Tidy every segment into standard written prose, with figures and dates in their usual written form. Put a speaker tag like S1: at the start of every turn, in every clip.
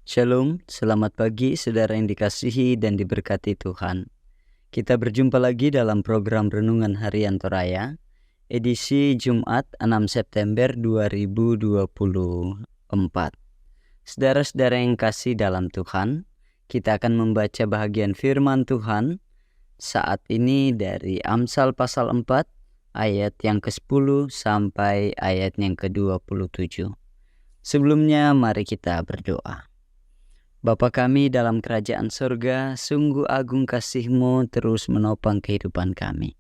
S1: Shalom, selamat pagi saudara yang dikasihi dan diberkati Tuhan. Kita berjumpa lagi dalam program Renungan Harian Toraya, edisi Jumat 6 September 2024. Saudara-saudara yang kasih dalam Tuhan, kita akan membaca bahagian firman Tuhan saat ini dari Amsal pasal 4 ayat yang ke-10 sampai ayat yang ke-27. Sebelumnya mari kita berdoa. Bapa kami dalam kerajaan surga, sungguh agung kasih-Mu terus menopang kehidupan kami.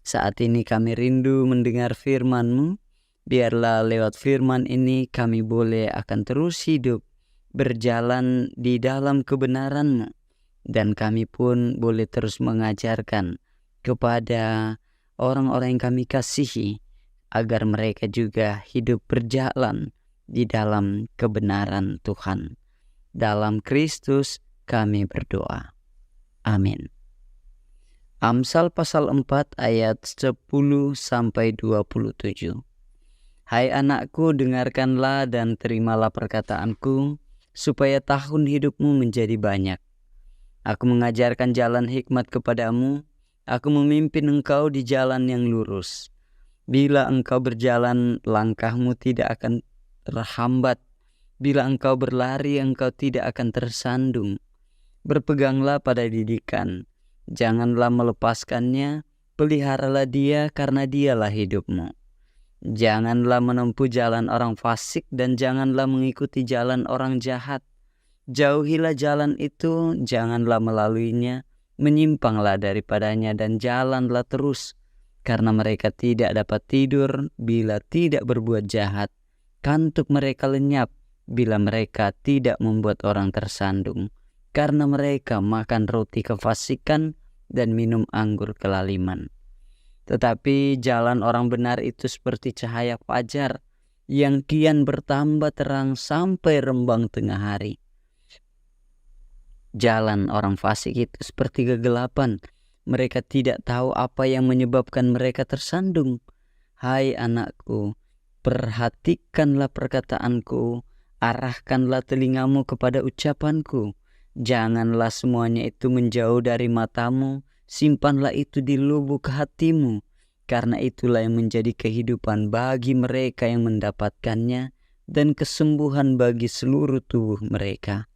S1: Saat ini kami rindu mendengar firman-Mu. Biarlah lewat firman ini kami boleh akan terus hidup, berjalan di dalam kebenaran-Mu. Dan kami pun boleh terus mengajarkan kepada orang-orang yang kami kasihi, agar mereka juga hidup berjalan di dalam kebenaran Tuhan. Dalam Kristus kami berdoa. Amin. Amsal pasal 4 ayat 10 sampai 27. Hai anakku, dengarkanlah dan terimalah perkataanku, supaya tahun hidupmu menjadi banyak. Aku mengajarkan jalan hikmat kepadamu, aku memimpin engkau di jalan yang lurus. Bila engkau berjalan, langkahmu tidak akan terhambat. Bila engkau berlari, engkau tidak akan tersandung. Berpeganglah pada didikan, janganlah melepaskannya, peliharalah dia karena dialah hidupmu. Janganlah menempuh jalan orang fasik dan janganlah mengikuti jalan orang jahat. Jauhilah jalan itu, janganlah melaluinya, menyimpanglah daripadanya dan jalanlah terus, karena mereka tidak dapat tidur bila tidak berbuat jahat. Kantuk mereka lenyap bila mereka tidak membuat orang tersandung, karena mereka makan roti kefasikan dan minum anggur kelaliman. Tetapi jalan orang benar itu seperti cahaya fajar yang kian bertambah terang sampai rembang tengah hari. Jalan orang fasik itu seperti kegelapan, mereka tidak tahu apa yang menyebabkan mereka tersandung. Hai anakku, perhatikanlah perkataanku, arahkanlah telingamu kepada ucapanku. Janganlah semuanya itu menjauh dari matamu, simpanlah itu di lubuk hatimu, karena itulah yang menjadi kehidupan bagi mereka yang mendapatkannya dan kesembuhan bagi seluruh tubuh mereka.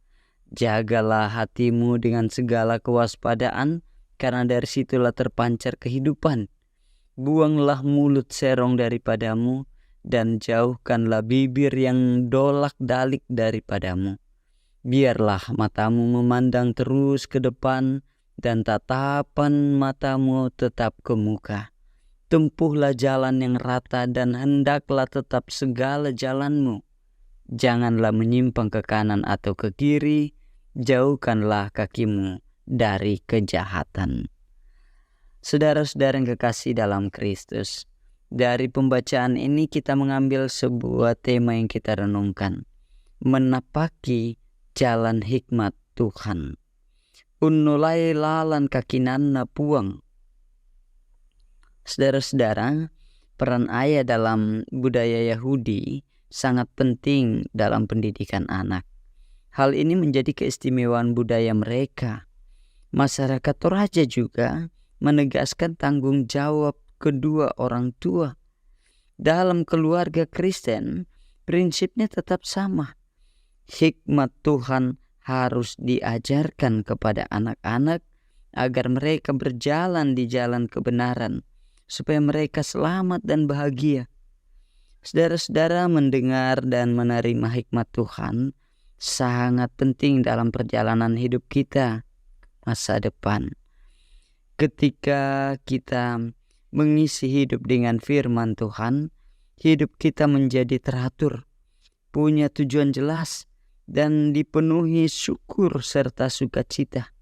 S1: Jagalah hatimu dengan segala kewaspadaan, karena dari situlah terpancar kehidupan. Buanglah mulut serong daripadamu, dan jauhkanlah bibir yang dolak-dalik daripadamu. Biarlah matamu memandang terus ke depan, dan tatapan matamu tetap ke muka. Tempuhlah jalan yang rata dan hendaklah tetap segala jalanmu. Janganlah menyimpang ke kanan atau ke kiri, jauhkanlah kakimu dari kejahatan. Saudara-saudara yang kekasih dalam Kristus, dari pembacaan ini kita mengambil sebuah tema yang kita renungkan. Menapaki jalan hikmat Tuhan. Unnulai lalan kakinanna puang. Saudara-saudara, peran ayah dalam budaya Yahudi sangat penting dalam pendidikan anak. Hal ini menjadi keistimewaan budaya mereka. Masyarakat Toraja juga menegaskan tanggung jawab kedua orang tua. Dalam keluarga Kristen, prinsipnya tetap sama. Hikmat Tuhan harus diajarkan kepada anak-anak agar mereka berjalan di jalan kebenaran, supaya mereka selamat dan bahagia. Saudara-saudara, mendengar dan menerima hikmat Tuhan sangat penting dalam perjalanan hidup kita masa depan. Ketika kita mengisi hidup dengan firman Tuhan, hidup kita menjadi teratur, punya tujuan jelas, dan dipenuhi syukur serta sukacita.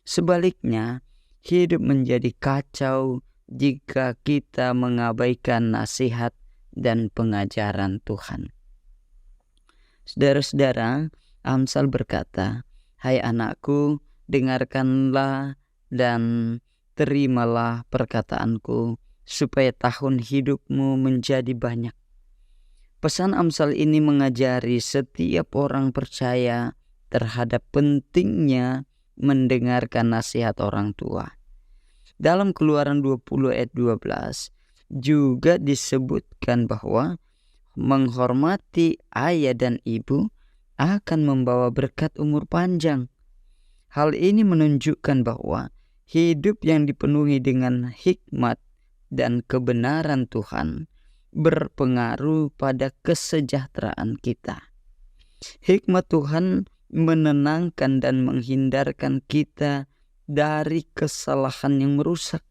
S1: Sebaliknya, hidup menjadi kacau jika kita mengabaikan nasihat dan pengajaran Tuhan. Saudara-saudara, Amsal berkata, hai anakku, dengarkanlah dan terimalah perkataanku, supaya tahun hidupmu menjadi banyak. Pesan Amsal ini mengajari setiap orang percaya terhadap pentingnya mendengarkan nasihat orang tua. Dalam Keluaran 20 ayat 12 juga disebutkan bahwa menghormati ayah dan ibu akan membawa berkat umur panjang. Hal ini menunjukkan bahwa hidup yang dipenuhi dengan hikmat dan kebenaran Tuhan berpengaruh pada kesejahteraan kita. Hikmat Tuhan menenangkan dan menghindarkan kita dari kesalahan yang merusak.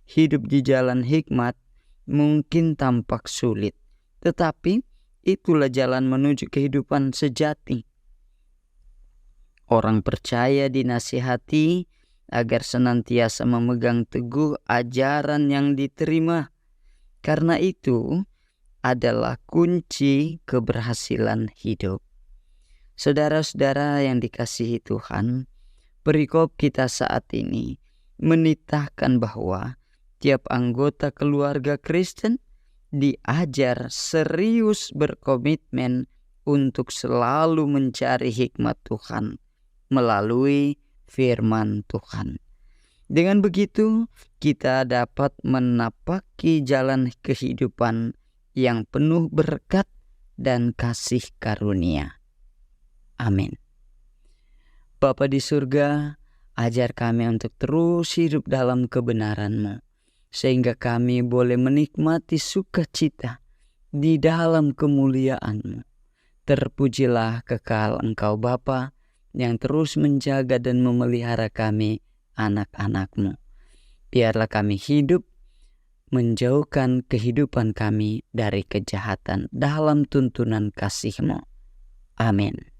S1: Hidup di jalan hikmat mungkin tampak sulit, tetapi itulah jalan menuju kehidupan sejati. Orang percaya dinasihati agar senantiasa memegang teguh ajaran yang diterima, karena itu adalah kunci keberhasilan hidup. Saudara-saudara yang dikasihi Tuhan, perikop kita saat ini menitahkan bahwa tiap anggota keluarga Kristen diajar serius berkomitmen untuk selalu mencari hikmat Tuhan melalui firman Tuhan. Dengan begitu, kita dapat menapaki jalan kehidupan yang penuh berkat dan kasih karunia. Amin. Bapa di surga, ajar kami untuk terus hidup dalam kebenaran-Mu, sehingga kami boleh menikmati sukacita di dalam kemuliaan-Mu. Terpujilah kekal Engkau Bapa yang terus menjaga dan memelihara kami, anak-anak-Mu. Biarlah kami hidup menjauhkan kehidupan kami dari kejahatan dalam tuntunan kasih-Mu. Amin.